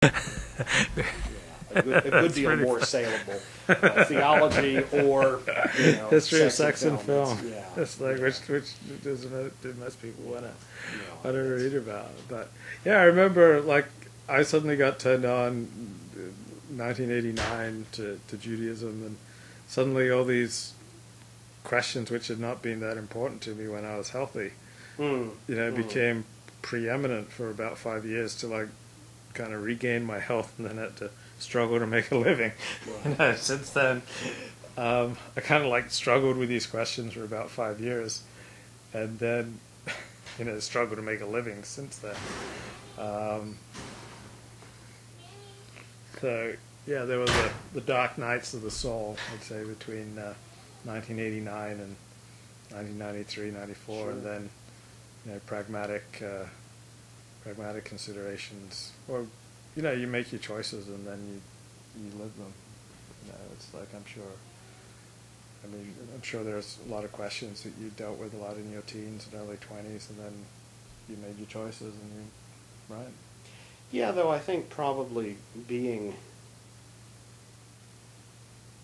A good deal more saleable theology or history of sex sex and and film. Yeah, It's like which do most people want to read about. But yeah, I remember like I suddenly got turned on 1989 to Judaism, and suddenly all these questions which had not been that important to me when I was healthy, became preeminent for about 5 years till I kind of regained my health and then had to struggle to make a living. Right. Since then, I kind of like struggled with these questions for about 5 years, and then struggled to make a living since then. So yeah, there were the dark nights of the soul, I'd say, between 1989 and 1993, 94, Sure. and then pragmatic considerations, or you make your choices and then you live them. It's like I'm sure there's a lot of questions that you dealt with a lot in your teens and early 20s, and then you made your choices and you right. Yeah, though I think probably doing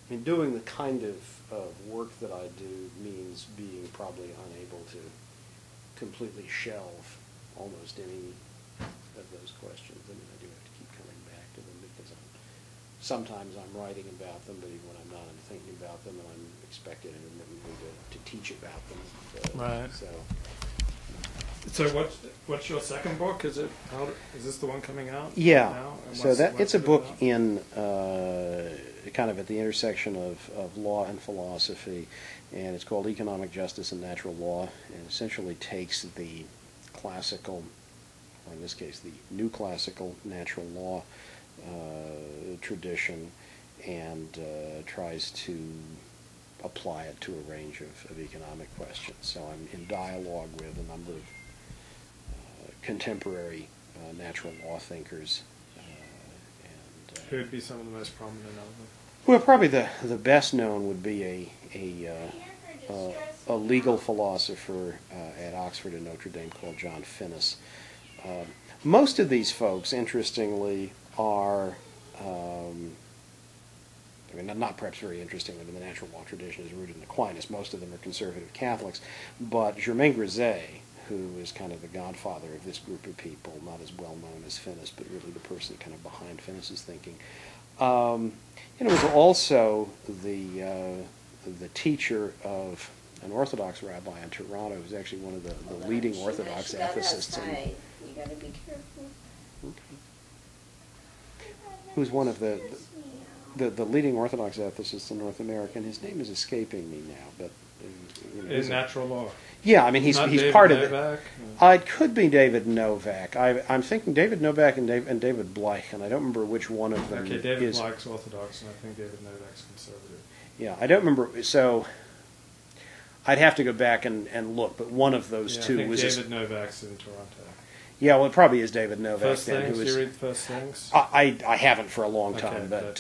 the kind of work that I do means being probably unable to completely shelve almost any of those questions. I do have to keep coming back to them because sometimes I'm writing about them, but even when I'm not, I'm thinking about them, and I'm expected intermittently to teach about them. Right. So what's your second book? Is this the one coming out? Yeah. Now? So it's a book in kind of at the intersection of law and philosophy, and it's called Economic Justice and Natural Law, and essentially takes the classical, or in this case the new classical natural law tradition and tries to apply it to a range of economic questions. So I'm in dialogue with a number of contemporary natural law thinkers. Who would be some of the most prominent of them? Well, probably the best known would be a legal philosopher at Oxford and Notre Dame called John Finnis. Most of these folks, interestingly, are not perhaps very interestingly, but the natural law tradition is rooted in Aquinas. Most of them are conservative Catholics, but Germain Grisey, who is kind of the godfather of this group of people, not as well known as Finnis, but really the person kind of behind Finnis's thinking, was also the teacher of an Orthodox rabbi in Toronto, who's actually one of the leading Orthodox ethicists. You got to be careful. Okay. Who's one of the leading Orthodox ethicists in North America, and his name is escaping me now, but in natural law. Yeah, he's David part Novak? of it. It could be David Novak. I'm thinking David Novak and David Bleich, and I don't remember which one of them Okay, David is. Bleich's Orthodox, and I think David Novak's conservative. Yeah, I don't remember. So I'd have to go back and look, but one of those two I think was David Novak's in Toronto. Yeah, well, it probably is David Novak. First then, Things? who is, You read First Things? I haven't for a long Okay, time, but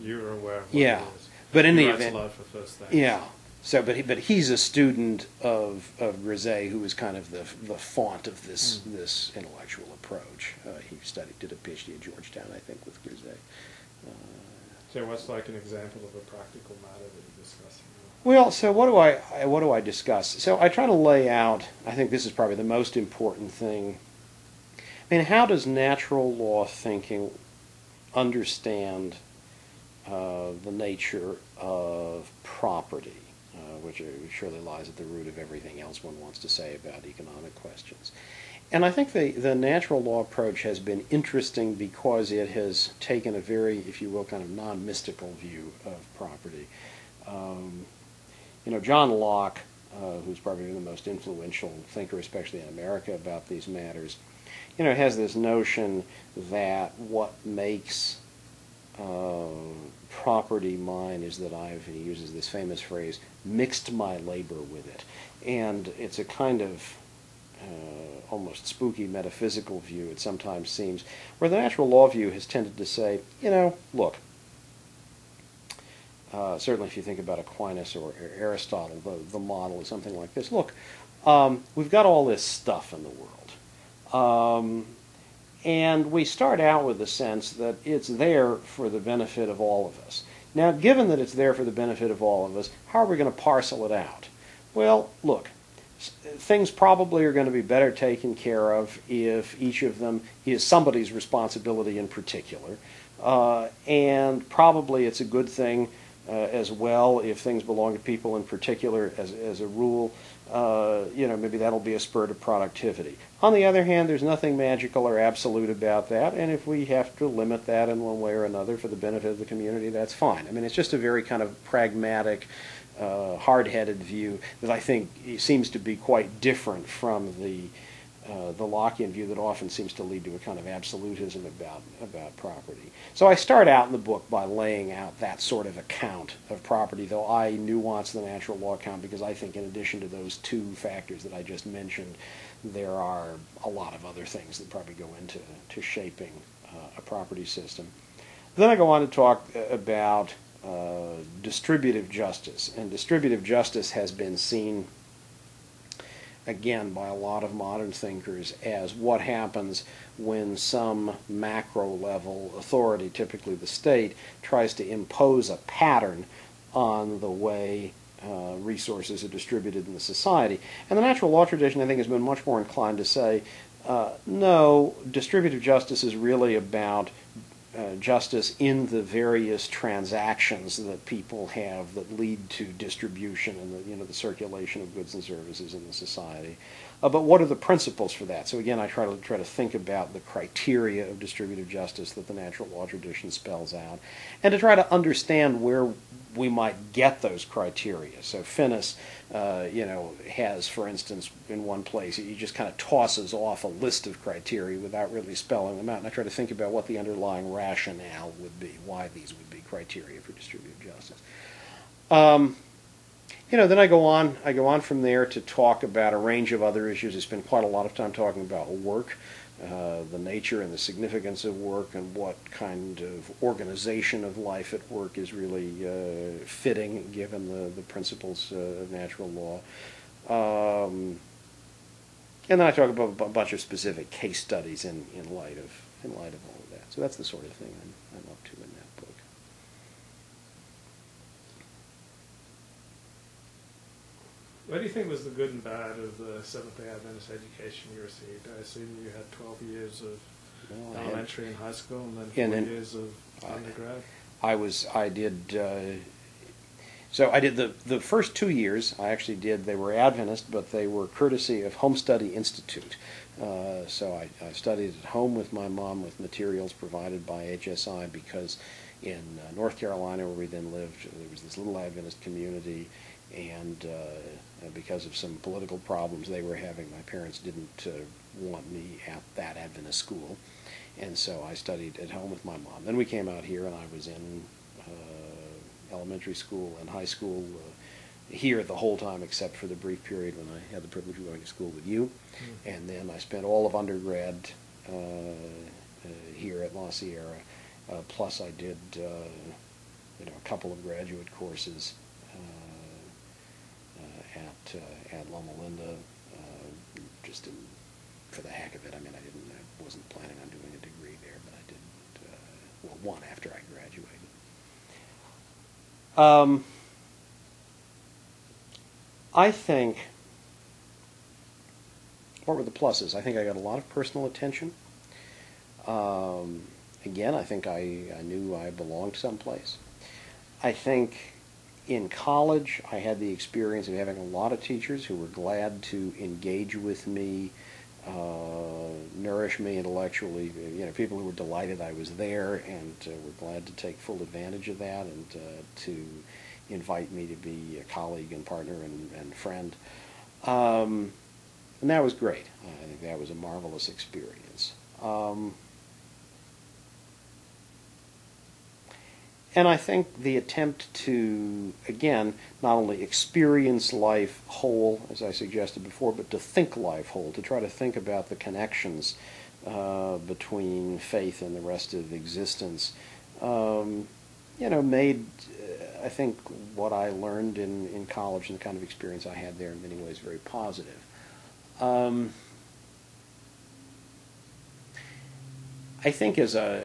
you're aware of what yeah. it is. But in He the writes event, a lot for First Things. yeah. So, but he's a student of Grisey, who is kind of the font of this intellectual approach. He did a PhD at Georgetown, I think, with Grisey. So, what's like an example of a practical matter that you're discussing? Well, so what do I discuss? So I try to lay out. I think this is probably the most important thing. How does natural law thinking understand the nature of property, which surely lies at the root of everything else one wants to say about economic questions? And I think the natural law approach has been interesting because it has taken a very, if you will, kind of non-mystical view of property. John Locke, who's probably the most influential thinker, especially in America, about these matters, has this notion that what makes property mine is that he uses this famous phrase, mixed my labor with it. And it's a kind of almost spooky metaphysical view, it sometimes seems, where the natural law view has tended to say, look, certainly if you think about Aquinas or Aristotle, the model is something like this. Look, we've got all this stuff in the world. And we start out with the sense that it's there for the benefit of all of us. Now, given that it's there for the benefit of all of us, how are we going to parcel it out? Well, look, things probably are going to be better taken care of if each of them is somebody's responsibility in particular. And probably it's a good thing as well if things belong to people in particular as a rule. Maybe that'll be a spur to productivity. On the other hand, there's nothing magical or absolute about that, and if we have to limit that in one way or another for the benefit of the community, that's fine. I mean, it's just a very kind of pragmatic, hard-headed view that I think seems to be quite different from the Lockean view that often seems to lead to a kind of absolutism about property. So I start out in the book by laying out that sort of account of property, though I nuance the natural law account because I think in addition to those two factors that I just mentioned, there are a lot of other things that probably go into shaping a property system. Then I go on to talk about distributive justice, and distributive justice has been seen again by a lot of modern thinkers as what happens when some macro level authority, typically the state, tries to impose a pattern on the way resources are distributed in the society. And the natural law tradition, I think, has been much more inclined to say, no, distributive justice is really about justice in the various transactions that people have that lead to distribution and the circulation of goods and services in the society. But what are the principles for that? So again, I try to think about the criteria of distributive justice that the natural law tradition spells out, and to try to understand where we might get those criteria. So Finnis, has, for instance, in one place, he just kind of tosses off a list of criteria without really spelling them out. And I try to think about what the underlying rationale would be, why these would be criteria for distributive justice. Then I go on from there to talk about a range of other issues. I spend quite a lot of time talking about work, the nature and the significance of work, and what kind of organization of life at work is really fitting given the principles of natural law. And then I talk about a bunch of specific case studies in light of all of that. So that's the sort of thing I'm up to in that book. What do you think was the good and bad of the Seventh-day Adventist education you received? I assume you had 12 years of elementary and high school, and then 4 years of undergrad. I did the first 2 years. They were Adventist, but they were courtesy of Home Study Institute. So I studied at home with my mom with materials provided by HSI because in North Carolina, where we then lived, there was this little Adventist community, and because of some political problems they were having, my parents didn't want me at that Adventist school, and so I studied at home with my mom. Then we came out here, and I was in elementary school and high school here the whole time, except for the brief period when I had the privilege of going to school with you. Mm-hmm. And then I spent all of undergrad here at La Sierra, plus I did a couple of graduate courses at Loma Linda, just for the heck of it. I mean, I wasn't planning on doing a degree there, but I did one after I graduated. I think, what were the pluses? I think I got a lot of personal attention. Again, I think I knew I belonged someplace. I think in college, I had the experience of having a lot of teachers who were glad to engage with me, nourish me intellectually. People who were delighted I was there and were glad to take full advantage of that and to invite me to be a colleague and partner and friend. And that was great. I think that was a marvelous experience. And I think the attempt to, again, not only experience life whole, as I suggested before, but to think life whole, to try to think about the connections between faith and the rest of existence, made, I think, what I learned in college and the kind of experience I had there in many ways very positive. I think as a